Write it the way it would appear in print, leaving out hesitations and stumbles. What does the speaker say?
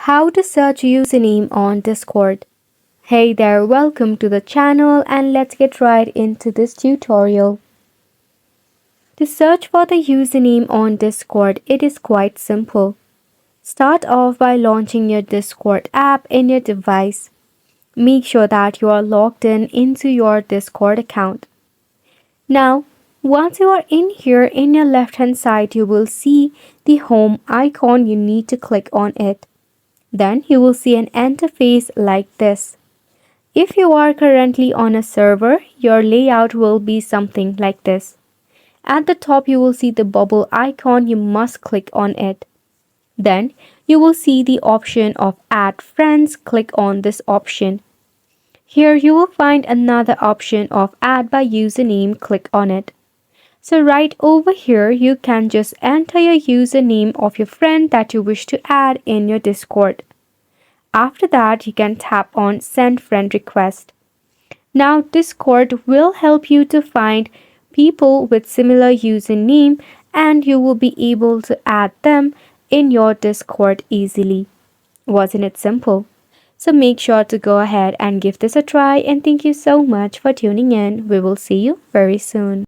How to search username on Discord. Hey there, welcome to the channel and let's get right into this tutorial. To search for the username on Discord, it is quite simple. Start off by launching your Discord app in your device. Make sure that you are logged in into your Discord account. Now, once you are in here, in your left hand side, you will see the home icon. You need to click on it. Then you will see an interface like this. If you are currently on a server, your layout will be something like this. At the top, you will see the bubble icon. You must click on it. Then you will see the option of Add Friends. Click on this option. Here you will find another option of Add by Username. Click on it. So right over here, you can just enter your username of your friend that you wish to add in your Discord. After that, you can tap on Send Friend Request. Now, Discord will help you to find people with similar username and you will be able to add them in your Discord easily. Wasn't it simple? So make sure to go ahead and give this a try and thank you so much for tuning in. We will see you very soon.